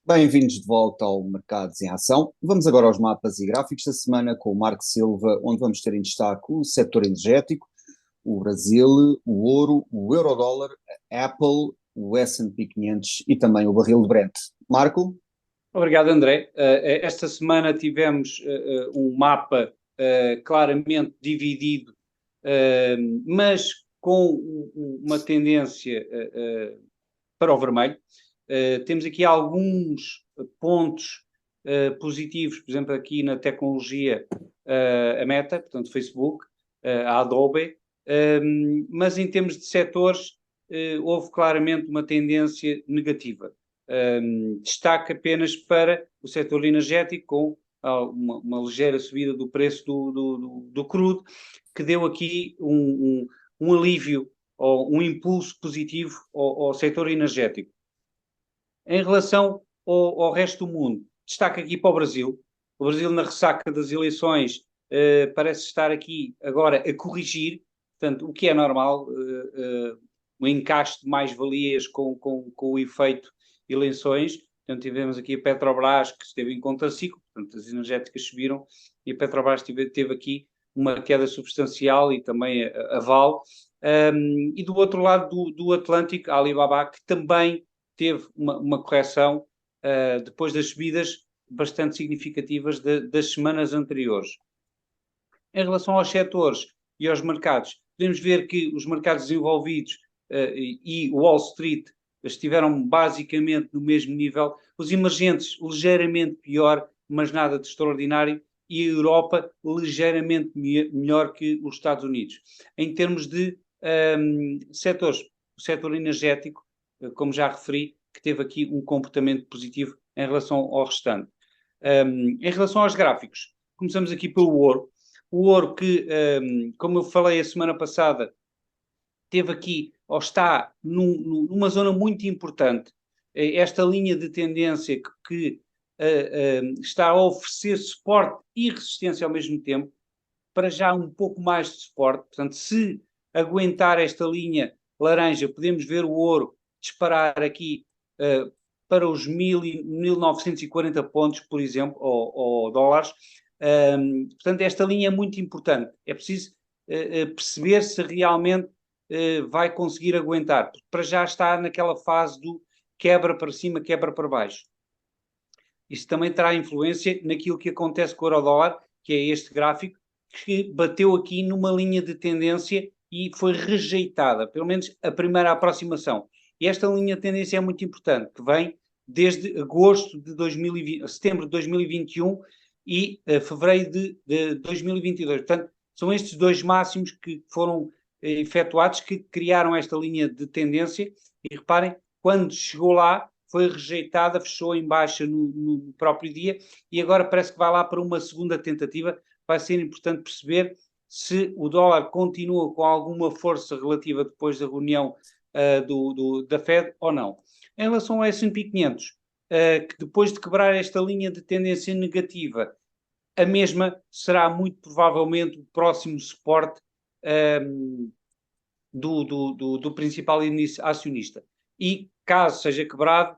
Bem-vindos de volta ao Mercados em Ação. Vamos agora aos mapas e gráficos da semana com o Marco Silva, onde vamos ter em destaque o setor energético, o Brasil, o ouro, o eurodólar, a Apple, o S&P 500 e também o barril de Brent. Marco? Obrigado, André. Esta semana tivemos um mapa claramente dividido, mas com uma tendência para o vermelho. Temos aqui alguns pontos positivos, por exemplo, aqui na tecnologia, a Meta, portanto, Facebook, a Adobe, mas em termos de setores, houve claramente uma tendência negativa. Destaque apenas para o setor energético, com uma ligeira subida do preço do crudo, que deu aqui um alívio ou um impulso positivo ao setor energético. Em relação ao resto do mundo, destaque aqui para o Brasil. O Brasil, na ressaca das eleições, parece estar aqui agora a corrigir, portanto, o que é normal, o encaixe de mais-valias com o efeito eleições. Portanto, tivemos aqui a Petrobras, que esteve em contraciclo, portanto, as energéticas subiram, e a Petrobras teve aqui uma queda substancial, e também a Vale. E do outro lado do Atlântico, a Alibaba, que também teve uma correção depois das subidas bastante significativas das semanas anteriores. Em relação aos setores e aos mercados, podemos ver que os mercados desenvolvidos e Wall Street estiveram basicamente no mesmo nível, os emergentes ligeiramente pior, mas nada de extraordinário, e a Europa ligeiramente melhor que os Estados Unidos. Em termos de setores, o setor energético, como já referi, que teve aqui um comportamento positivo em relação ao restante. Em relação aos gráficos, começamos aqui pelo ouro. O ouro que, como eu falei a semana passada, teve aqui, ou está numa zona muito importante, esta linha de tendência que está a oferecer suporte e resistência ao mesmo tempo, para já um pouco mais de suporte. Portanto, se aguentar esta linha laranja, podemos ver o ouro disparar aqui para os 1940 pontos, por exemplo, ou dólares. Portanto, esta linha é muito importante. É preciso perceber se realmente vai conseguir aguentar, porque para já está naquela fase do quebra para cima, quebra para baixo. Isso também terá influência naquilo que acontece com o euro-dólar, que é este gráfico, que bateu aqui numa linha de tendência e foi rejeitada, pelo menos a primeira aproximação. E esta linha de tendência é muito importante, que vem desde agosto de 2020, setembro de 2021 e fevereiro de 2022. Portanto, são estes dois máximos que foram efetuados que criaram esta linha de tendência. E reparem, quando chegou lá, foi rejeitada, fechou em baixa no próprio dia, e agora parece que vai lá para uma segunda tentativa. Vai ser importante perceber se o dólar continua com alguma força relativa depois da reunião da Fed ou não. Em relação ao S&P 500, que depois de quebrar esta linha de tendência negativa, a mesma será muito provavelmente o próximo suporte do principal acionista. E caso seja quebrado,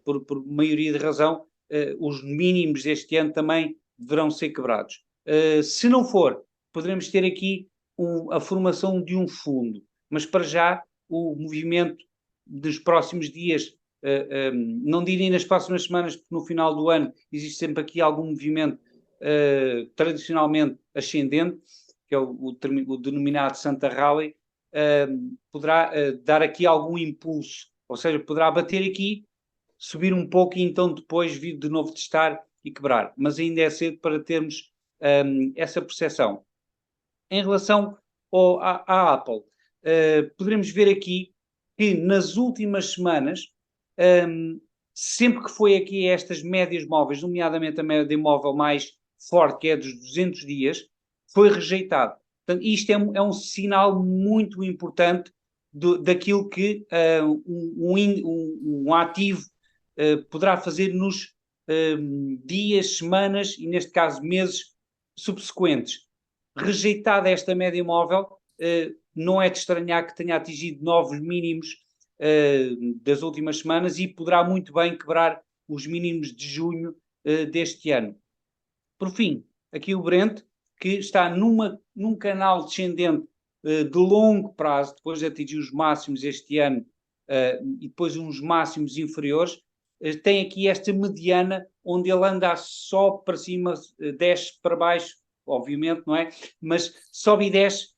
por maioria de razão, os mínimos deste ano também deverão ser quebrados. Se não for, poderemos ter aqui a formação de um fundo, mas para já o movimento dos próximos dias, não direi nas próximas semanas, porque no final do ano existe sempre aqui algum movimento tradicionalmente ascendente, que é o denominado Santa Rally, poderá dar aqui algum impulso, ou seja, poderá bater aqui, subir um pouco e então depois vir de novo testar e quebrar. Mas ainda é cedo para termos essa percepção. Em relação à Apple, poderemos ver aqui que nas últimas semanas, sempre que foi aqui estas médias móveis, nomeadamente a média móvel mais forte, que é dos 200 dias, foi rejeitado. Portanto, isto é um sinal muito importante daquilo que um ativo poderá fazer nos dias, semanas e, neste caso, meses subsequentes. Rejeitada esta média móvel, não é de estranhar que tenha atingido novos mínimos das últimas semanas e poderá muito bem quebrar os mínimos de junho deste ano. Por fim, aqui o Brent, que está num canal descendente de longo prazo, depois de atingir os máximos este ano e depois uns máximos inferiores, tem aqui esta mediana onde ele anda só para cima, desce para baixo, obviamente, não é? Mas sobe e desce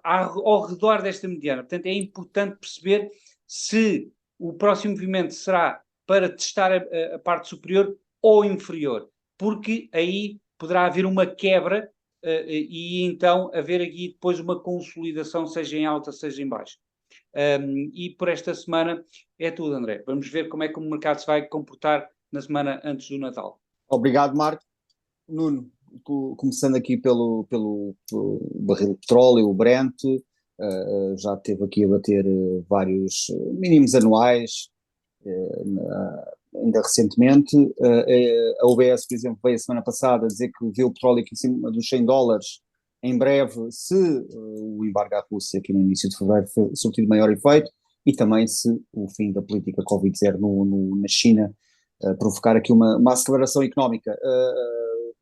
ao redor desta mediana. Portanto, é importante perceber se o próximo movimento será para testar a parte superior ou inferior, porque aí poderá haver uma quebra e então haver aqui depois uma consolidação, seja em alta, seja em baixa. E por esta semana é tudo, André. Vamos ver como é que o mercado se vai comportar na semana antes do Natal. Obrigado, Marco. Nuno, começando aqui pelo barril de petróleo, o Brent, já esteve aqui a bater vários mínimos anuais, ainda recentemente. A UBS, por exemplo, veio a semana passada dizer que vê o petróleo aqui acima dos $100 em breve, se o embargo à Rússia aqui no início de fevereiro surtir maior efeito, e também se o fim da política Covid-0 na China provocar aqui uma aceleração económica.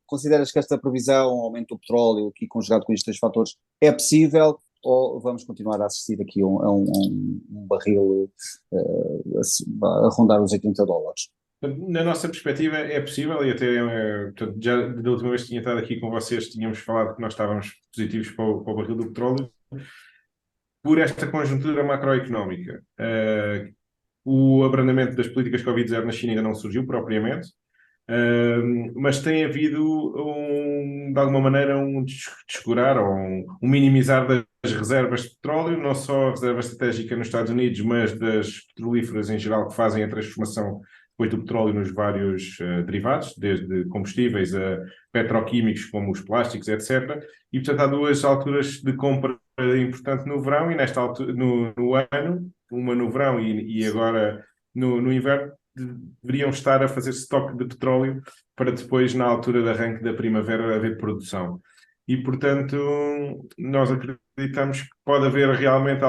Consideras que esta previsão, aumento do petróleo, aqui conjugado com estes três fatores, é possível, ou vamos continuar a assistir aqui a um barril a rondar os $80? Na nossa perspectiva é possível, e até portanto, já da última vez que tinha estado aqui com vocês tínhamos falado que nós estávamos positivos para o barril do petróleo por esta conjuntura macroeconómica. O abrandamento das políticas Covid-0 na China ainda não surgiu propriamente, mas tem havido, de alguma maneira, um descurar ou um minimizar das reservas de petróleo, não só a reserva estratégica nos Estados Unidos, mas das petrolíferas em geral que fazem a transformação depois do petróleo nos vários derivados, desde combustíveis a petroquímicos como os plásticos, etc. E, portanto, há duas alturas de compra importante no verão e nesta altura, no ano, uma no verão e agora no inverno, deveriam estar a fazer estoque de petróleo para depois, na altura de arranque da primavera, haver produção. E, portanto, nós acreditamos que pode haver realmente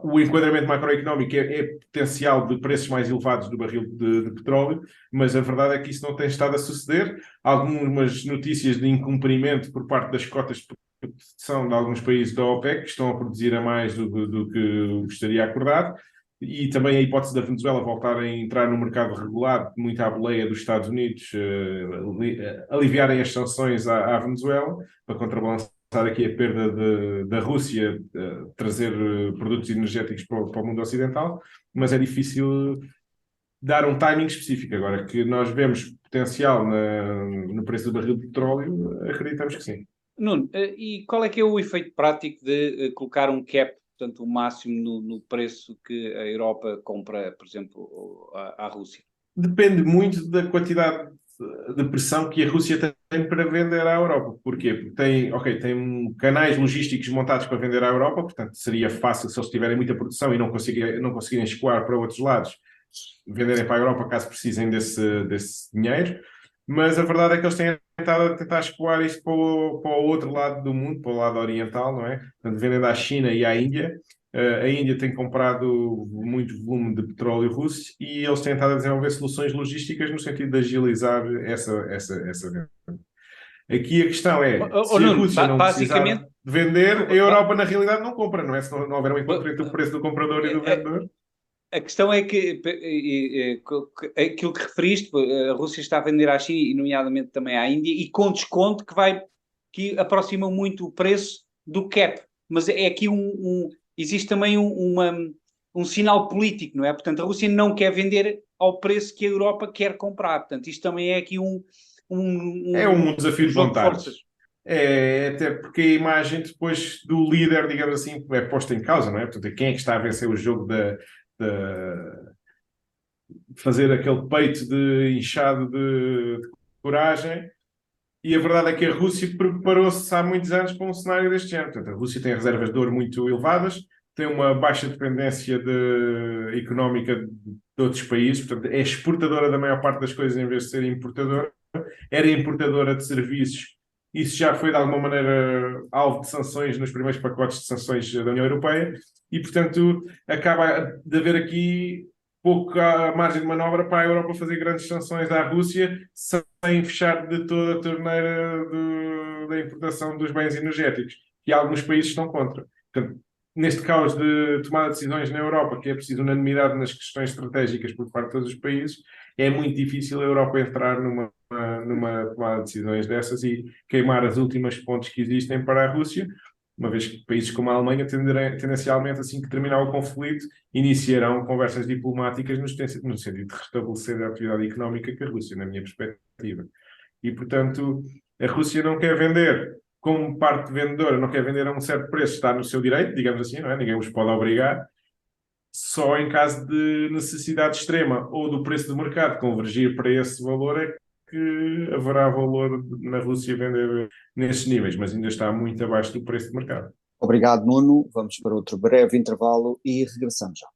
o enquadramento macroeconómico é potencial de preços mais elevados do barril de petróleo, mas a verdade é que isso não tem estado a suceder. Algumas notícias de incumprimento por parte das cotas de produção de alguns países da OPEC, que estão a produzir a mais do que estaria acordado, e também a hipótese da Venezuela voltar a entrar no mercado regulado, muito à boleia dos Estados Unidos, aliviarem as sanções à Venezuela, para contrabalançar aqui a perda da Rússia, trazer produtos energéticos para o mundo ocidental, mas é difícil dar um timing específico. Agora, que nós vemos potencial no preço do barril de petróleo, acreditamos que sim. Nuno, e qual é que é o efeito prático de colocar um cap, portanto, o máximo no preço que a Europa compra, por exemplo, à Rússia? Depende muito da quantidade de pressão que a Rússia tem para vender à Europa. Porquê? Porque tem canais logísticos montados para vender à Europa, portanto seria fácil se eles tiverem muita produção e não conseguirem escoar para outros lados, venderem para a Europa caso precisem desse dinheiro. Mas a verdade é que eles têm estado a tentar escoar isto para o outro lado do mundo, para o lado oriental, não é? Portanto, vendendo à China e à Índia. A Índia tem comprado muito volume de petróleo russo e eles têm estado a desenvolver soluções logísticas no sentido de agilizar essa venda. Aqui a questão é, se a Rússia não precisar de vender, a Europa na realidade não compra, não é? Se não houver um encontro entre o preço do comprador e do vendedor. A questão é que aquilo que referiste, a Rússia está a vender à China e nomeadamente também à Índia, e com desconto que aproxima muito o preço do cap. Mas é aqui existe também um sinal político, não é? Portanto, a Rússia não quer vender ao preço que a Europa quer comprar. Portanto, isto também é aqui um desafio de vontades. Até porque a imagem depois do líder, digamos assim, é posta em causa, não é? Portanto, quem é que está a vencer o jogo de fazer aquele peito de inchado de coragem? E a verdade é que a Rússia preparou-se há muitos anos para um cenário deste género. Portanto, a Rússia tem reservas de ouro muito elevadas, tem uma baixa dependência económica de outros países, portanto, é exportadora da maior parte das coisas em vez de ser importadora. Era importadora de serviços. Isso já foi, de alguma maneira, alvo de sanções nos primeiros pacotes de sanções da União Europeia e, portanto, acaba de haver aqui pouca margem de manobra para a Europa fazer grandes sanções à Rússia sem fechar de toda a torneira da importação dos bens energéticos. E alguns países estão contra. Portanto, neste caos de tomada de decisões na Europa, que é preciso unanimidade nas questões estratégicas por parte de todos os países, é muito difícil a Europa entrar numa tomada de decisões dessas e queimar as últimas pontes que existem para a Rússia, uma vez que países como a Alemanha tendencialmente, assim que terminar o conflito, iniciarão conversas diplomáticas no sentido de restabelecer a atividade económica com a Rússia, na minha perspectiva. E, portanto, a Rússia não quer vender como parte vendedora, não quer vender a um certo preço, está no seu direito, digamos assim, não é? Ninguém os pode obrigar. Só em caso de necessidade extrema ou do preço do mercado convergir para esse valor é que haverá valor na Rússia vender nesses níveis, mas ainda está muito abaixo do preço de mercado. Obrigado, Nuno. Vamos para outro breve intervalo e regressamos já.